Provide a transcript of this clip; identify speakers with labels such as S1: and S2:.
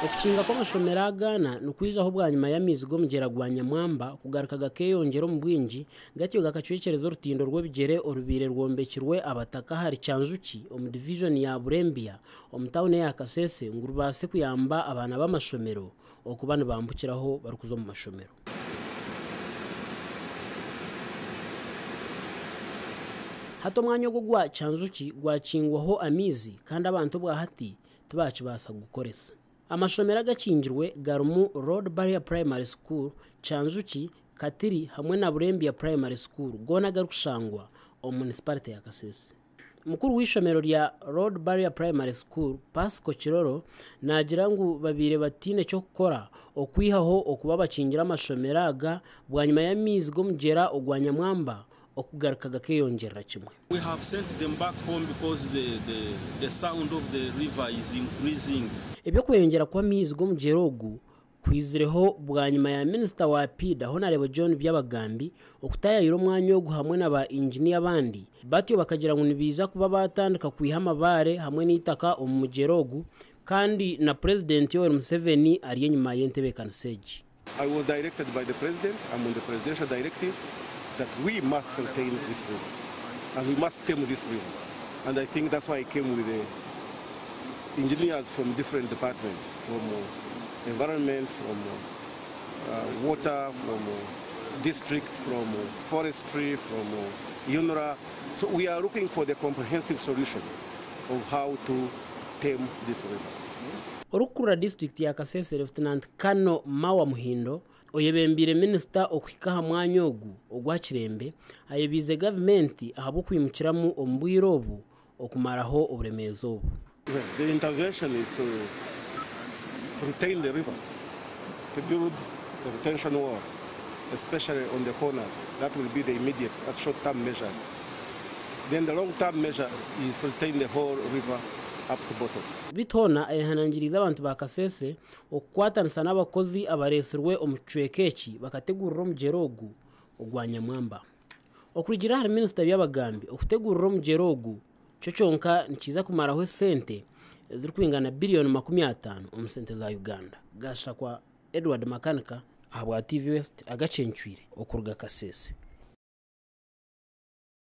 S1: Okukinga kw'amashomero agana nikwijaho bwanyima y'amaizi g'omugyera gwa Nyamwamba kugaruka kweyongyera mu bwingi gatyo Gakacwecyereza Orutindo rw'ebigyere orubaire rwombekirwe abataka ahari Kyanjuki omu divijoni ya Burembiya omu tauni ya Kasese ngu rubaase kuyamba abaana b'amashomero okuba nibambukiraho bari kuza mu mashomero. Hato omwanya ogwo gwa Kyanjuki gwakingwaho amaizi kandi abantu bwa hati tibakibasa gukoresa. Amashomero agakingirwe garimu Road Barrier Primary School, Kyanjuki, Katiri hamwe na Burembiya Primary School gona garukushangwa omu municipality ya Kasese. Mukuru w'ishomero rya Road Barrier Primary School, Pasco Kiroro, nagira ngu babire batine cyo gukora okwihaho okuba bakingira amashomero aga bwanyima y'amaizi g'omugyera ogwa Nyamwamba okugaruka kweyongyera kimwe.
S2: We have sent them back home because the sound of the river is increasing.
S1: Ebyo kweyongyera kwa amaizi g'omugyera ogu kwizireho bwanyima ya Minister wa PIDA Honorable John Byabagambi okutayayira omwanya ogu hamwe n'aba engineer bandi batyo bakagira ngu nibiza kuba batandika kwiha amabare hamwe n'itaka omu mugyera ogu kandi na President Yoweri Museveni ari enyuma y'entebe Kasese.
S3: I was directed by the President, I'm on the presidential directive that we must retain this river and we must stem this river, and I think that's why I came with the engineers from different departments, from environment, from water, from district, from forestry, from UNRA. So we are looking for the comprehensive solution of how to tame this river.
S1: Orukura district ya Kasese Lieutenant Kano Mawa Muhindo oyebembire Minister okwikaha mwanya ogu ogwa Kirembe ayebize government ahabo kwimukiramu ombwiro obu okumaraho oburemezo obu.
S3: The intervention is to retain the river, to build the retention wall, especially on the corners. That will be the immediate short-term measures. Then the long-term measure is to retain the whole river up to bottom.
S1: Bitona ayihanangiriza abantu ba Kasese okwatanisa n'abakozi abaresirwe omucwekeki bakategurira omugyera ogu ogwa Nyamwamba. Okurigira hari Minister Byabagambi okutegurira omugyera ogu cyo cyonka nikiza kumaraho sente ziri kwingana billion 50 omu sente za Uganda. Gasha kwa Edward Makanika ahabwa TV West Agakacwecyereza okuruga Kasese.